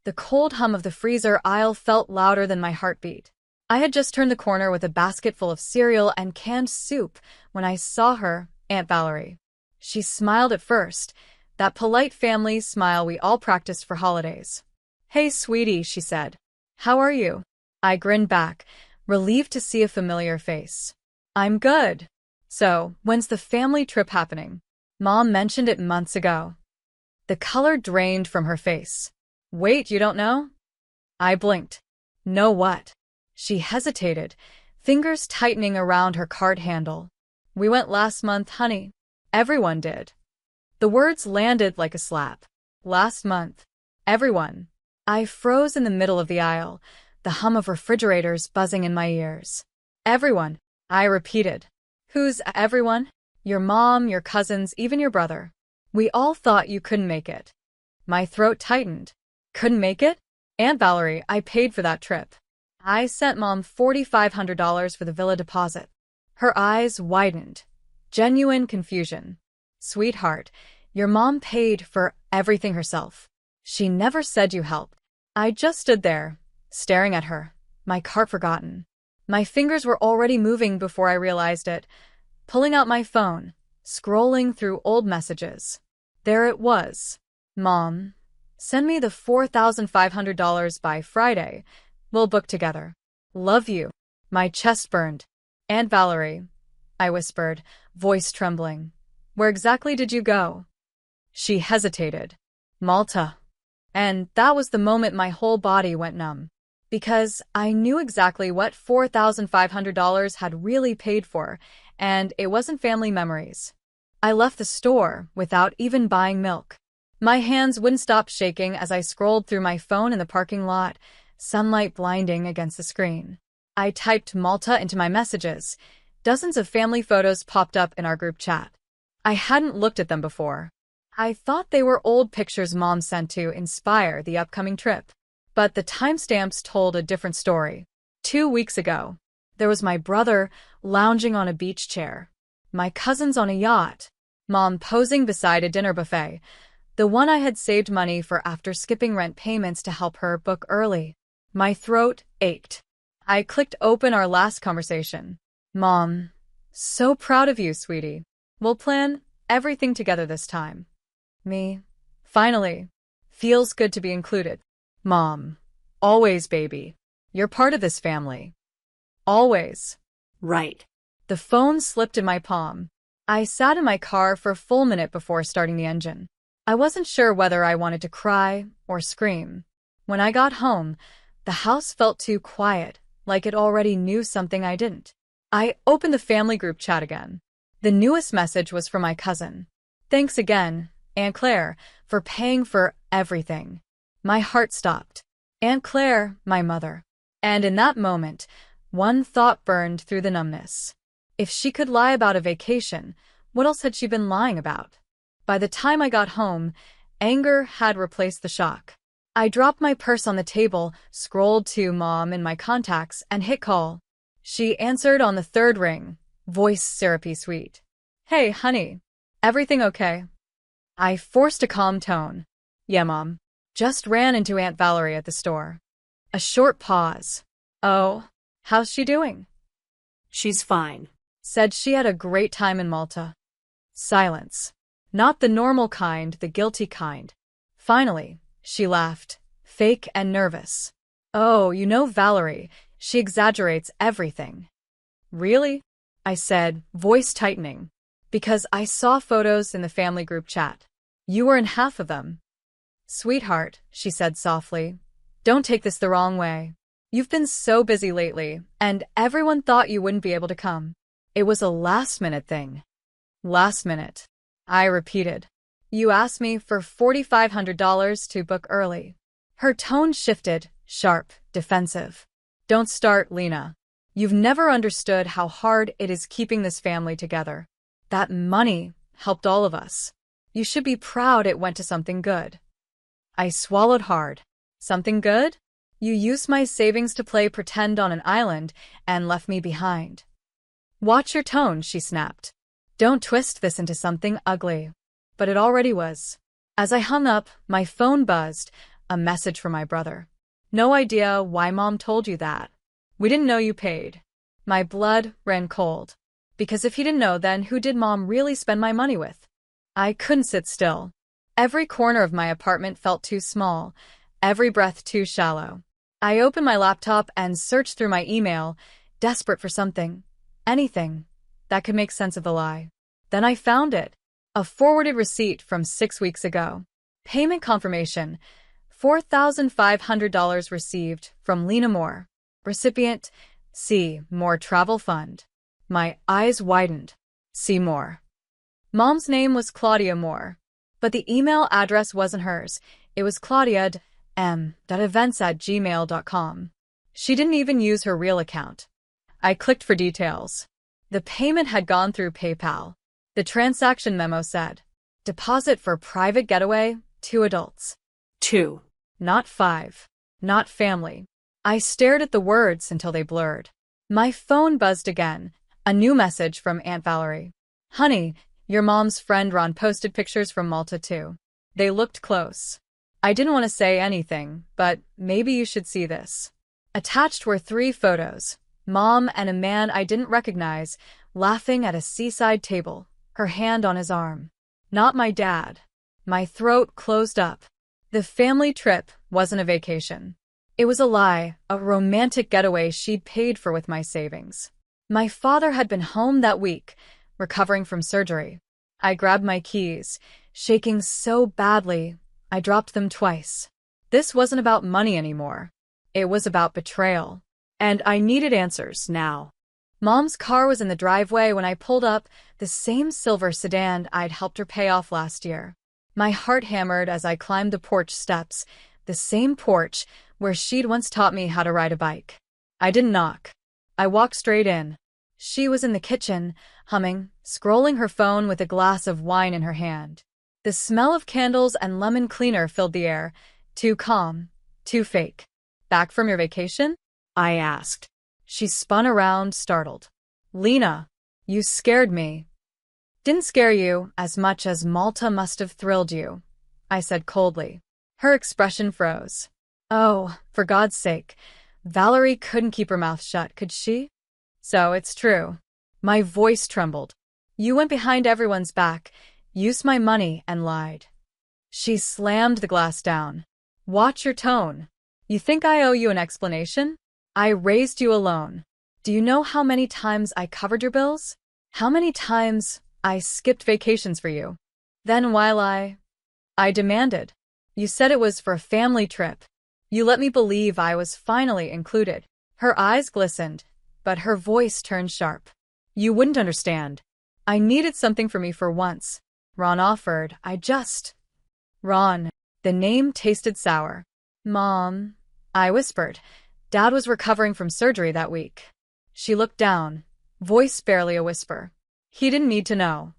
The cold hum of the freezer aisle felt louder than my heartbeat. I had just turned the corner with a basket full of cereal and canned soup when I saw her, Aunt Valerie. She smiled at first, that polite family smile we all practiced for holidays. "Hey, sweetie," she said. "How are you?" I grinned back, relieved to see a familiar face. "I'm good. So, when's the family trip happening? Mom mentioned it months ago." The color drained from her face. "Wait, you don't know?" I blinked. "Know what?" She hesitated, fingers tightening around her cart handle. "We went last month, honey. Everyone did." The words landed like a slap. Last month. Everyone. I froze in the middle of the aisle, the hum of refrigerators buzzing in my ears. "Everyone," I repeated. "Who's everyone?" "Your mom, your cousins, even your brother. We all thought you couldn't make it." My throat tightened. "Couldn't make it?" "Aunt Valerie, I paid for that trip. I sent Mom $4,500 for the villa deposit." Her eyes widened. Genuine confusion. "Sweetheart, your mom paid for everything herself. She never said you helped." I just stood there, staring at her, my cart forgotten. My fingers were already moving before I realized it, pulling out my phone, scrolling through old messages. There it was. "Mom, send me the $4,500 by Friday. We'll book together. Love you." My chest burned. "Aunt Valerie," I whispered, voice trembling. "Where exactly did you go?" She hesitated. "Malta." And that was the moment my whole body went numb. Because I knew exactly what $4,500 had really paid for, and it wasn't family memories. I left the store without even buying milk. My hands wouldn't stop shaking as I scrolled through my phone in the parking lot, sunlight blinding against the screen. I typed Malta into my messages. Dozens of family photos popped up in our group chat. I hadn't looked at them before. I thought they were old pictures Mom sent to inspire the upcoming trip. But the timestamps told a different story. 2 weeks ago, there was my brother lounging on a beach chair, my cousins on a yacht, Mom posing beside a dinner buffet, the one I had saved money for after skipping rent payments to help her book early. My throat ached. I clicked open our last conversation. "Mom, so proud of you, sweetie. We'll plan everything together this time." Me. Finally. Feels good to be included. "Mom. Always, baby. You're part of this family. Always." Right. The phone slipped in my palm. I sat in my car for a full minute before starting the engine. I wasn't sure whether I wanted to cry or scream. When I got home, the house felt too quiet, like it already knew something I didn't. I opened the family group chat again. The newest message was from my cousin. "Thanks again, Aunt Claire, for paying for everything." My heart stopped. Aunt Claire, my mother. And in that moment, one thought burned through the numbness. If she could lie about a vacation, what else had she been lying about? By the time I got home, anger had replaced the shock. I dropped my purse on the table, scrolled to Mom in my contacts, and hit call. She answered on the third ring, voice syrupy sweet. "Hey, honey. Everything okay?" I forced a calm tone. "Yeah, Mom. Just ran into Aunt Valerie at the store." A short pause. "Oh, how's she doing?" She's fine. Said she had a great time in Malta. Silence. Not the normal kind, the guilty kind. Finally, she laughed, fake and nervous. "Oh, you know Valerie, she exaggerates everything." "Really?" I said, voice tightening. "Because I saw photos in the family group chat. You were in half of them." "Sweetheart," she said softly, "don't take this the wrong way. You've been so busy lately, and everyone thought you wouldn't be able to come. It was a last-minute thing." "Last minute," I repeated. "You asked me for $4,500 to book early." Her tone shifted, sharp, defensive. "Don't start, Lena. You've never understood how hard it is keeping this family together. That money helped all of us. You should be proud it went to something good." I swallowed hard. "Something good? You used my savings to play pretend on an island and left me behind." "Watch your tone," she snapped. "Don't twist this into something ugly." But it already was. As I hung up, my phone buzzed, a message from my brother. No idea why Mom told you that. We didn't know you paid. My blood ran cold. Because if he didn't know, then who did Mom really spend my money with? I couldn't sit still. Every corner of my apartment felt too small, every breath too shallow. I opened my laptop and searched through my email, desperate for something, anything, that could make sense of the lie. Then I found it. A forwarded receipt from 6 weeks ago. Payment confirmation. $4,500 received from Lena Moore. Recipient, C. Moore Travel Fund. My eyes widened. C. Moore. Mom's name was Claudia Moore. But the email address wasn't hers. It was claudia.m.events@gmail.com. She didn't even use her real account. I clicked for details. The payment had gone through PayPal. The transaction memo said, deposit for private getaway, 2 adults. 2. Not 5. Not family. I stared at the words until they blurred. My phone buzzed again. A new message from Aunt Valerie. Honey, your mom's friend Ron posted pictures from Malta too. They looked close. I didn't want to say anything, but maybe you should see this. Attached were 3 photos. Mom and a man I didn't recognize, laughing at a seaside table, her hand on his arm. Not my dad. My throat closed up. The family trip wasn't a vacation. It was a lie, a romantic getaway she'd paid for with my savings. My father had been home that week, recovering from surgery. I grabbed my keys, shaking so badly, I dropped them twice. This wasn't about money anymore. It was about betrayal. And I needed answers now. Mom's car was in the driveway when I pulled up, the same silver sedan I'd helped her pay off last year. My heart hammered as I climbed the porch steps, the same porch where she'd once taught me how to ride a bike. I didn't knock. I walked straight in. She was in the kitchen, humming, scrolling her phone with a glass of wine in her hand. The smell of candles and lemon cleaner filled the air. Too calm, too fake. Back from your vacation? I asked. She spun around, startled. Lena, you scared me. Didn't scare you as much as Malta must have thrilled you, I said coldly. Her expression froze. Oh, for God's sake. Valerie couldn't keep her mouth shut, could she? So it's true. My voice trembled. You went behind everyone's back, used my money, and lied. She slammed the glass down. Watch your tone. You think I owe you an explanation? I raised you alone. Do you know how many times I covered your bills? How many times I skipped vacations for you? Then while I demanded. You said it was for a family trip. You let me believe I was finally included. Her eyes glistened, but her voice turned sharp. You wouldn't understand. I needed something for me for once. Ron offered. Ron. The name tasted sour. Mom, I whispered. Dad was recovering from surgery that week. She looked down, voice barely a whisper. He didn't need to know.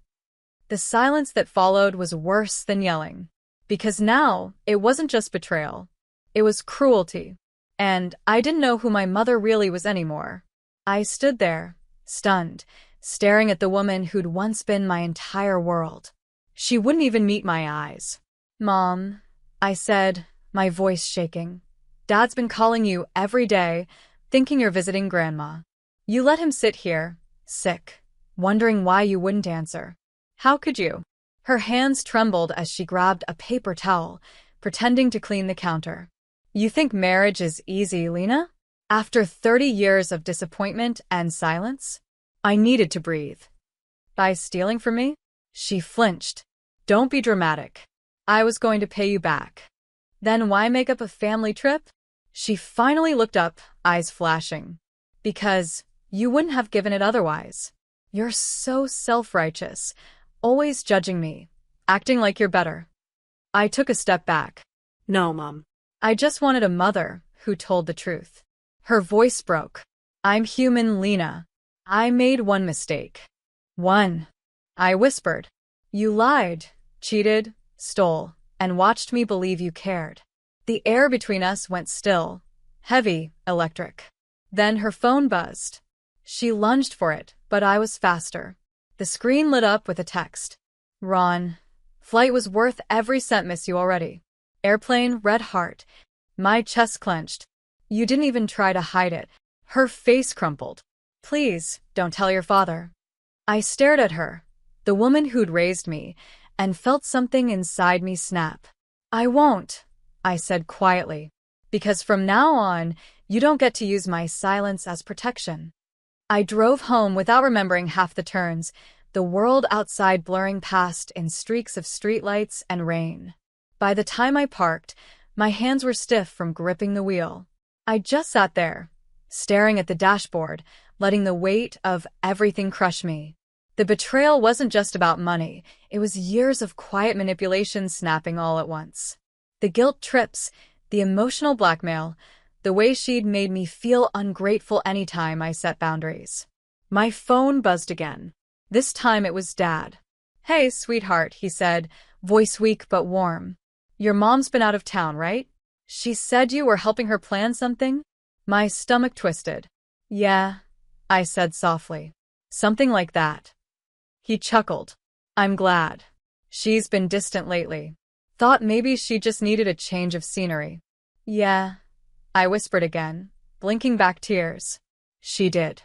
The silence that followed was worse than yelling. Because now, it wasn't just betrayal. It was cruelty. And I didn't know who my mother really was anymore. I stood there, stunned, staring at the woman who'd once been my entire world. She wouldn't even meet my eyes. Mom, I said, my voice shaking. Dad's been calling you every day, thinking you're visiting Grandma. You let him sit here, sick, wondering why you wouldn't answer. How could you? Her hands trembled as she grabbed a paper towel, pretending to clean the counter. You think marriage is easy, Lena? After 30 years of disappointment and silence? I needed to breathe. By stealing from me? She flinched. Don't be dramatic. I was going to pay you back. Then why make up a family trip? She finally looked up, eyes flashing. Because you wouldn't have given it otherwise. You're so self-righteous, always judging me, acting like you're better. I took a step back. No, Mom. I just wanted a mother who told the truth. Her voice broke. I'm human, Lena. I made one mistake. One. I whispered. You lied, cheated, stole, and watched me believe you cared. The air between us went still, heavy, electric. Then her phone buzzed. She lunged for it, but I was faster. The screen lit up with a text. Ron, flight was worth every cent, miss you already. Airplane, red heart. My chest clenched. You didn't even try to hide it. Her face crumpled. Please, don't tell your father. I stared at her, the woman who'd raised me, and felt something inside me snap. I won't, I said quietly, because from now on, you don't get to use my silence as protection. I drove home without remembering half the turns, the world outside blurring past in streaks of streetlights and rain. By the time I parked, my hands were stiff from gripping the wheel. I just sat there, staring at the dashboard, letting the weight of everything crush me. The betrayal wasn't just about money, it was years of quiet manipulation snapping all at once. The guilt trips, the emotional blackmail, the way she'd made me feel ungrateful anytime I set boundaries. My phone buzzed again. This time it was Dad. Hey, sweetheart, he said, voice weak but warm. Your mom's been out of town, right? She said you were helping her plan something? My stomach twisted. Yeah, I said softly. Something like that. He chuckled. I'm glad. She's been distant lately. Thought maybe she just needed a change of scenery. Yeah, I whispered again, blinking back tears. She did.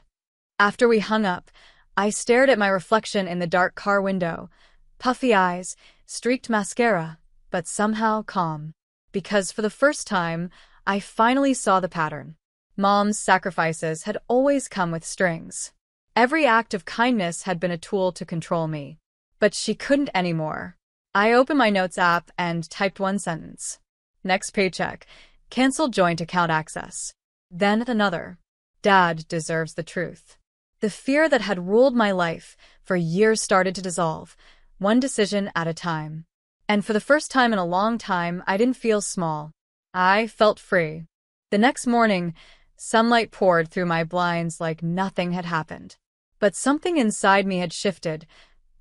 After we hung up, I stared at my reflection in the dark car window. Puffy eyes, streaked mascara, but somehow calm. Because for the first time, I finally saw the pattern. Mom's sacrifices had always come with strings. Every act of kindness had been a tool to control me. But she couldn't anymore. I opened my notes app and typed one sentence. Next paycheck. Cancel joint account access. Then another. Dad deserves the truth. The fear that had ruled my life for years started to dissolve, one decision at a time. And for the first time in a long time, I didn't feel small. I felt free. The next morning, sunlight poured through my blinds like nothing had happened. But something inside me had shifted,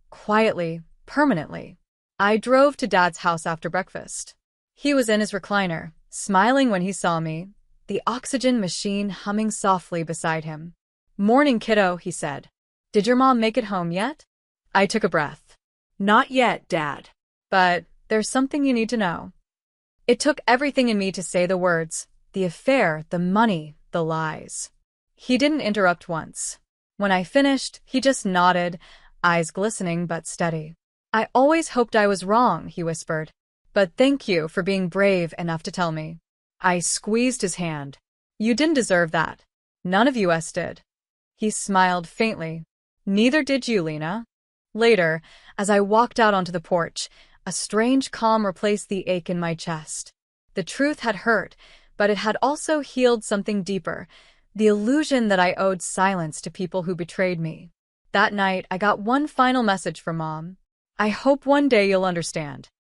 quietly, permanently. I drove to Dad's house after breakfast. He was in his recliner, smiling when he saw me, the oxygen machine humming softly beside him. Morning, kiddo, he said. Did your mom make it home yet? I took a breath. Not yet, Dad. But there's something you need to know. It took everything in me to say the words, the affair, the money, the lies. He didn't interrupt once. When I finished, he just nodded, eyes glistening but steady. I always hoped I was wrong, he whispered. But thank you for being brave enough to tell me. I squeezed his hand. You didn't deserve that. None of us did. He smiled faintly. Neither did you, Lena. Later, as I walked out onto the porch, a strange calm replaced the ache in my chest. The truth had hurt, but it had also healed something deeper, the illusion that I owed silence to people who betrayed me. That night, I got one final message from Mom. I hope one day you'll understand.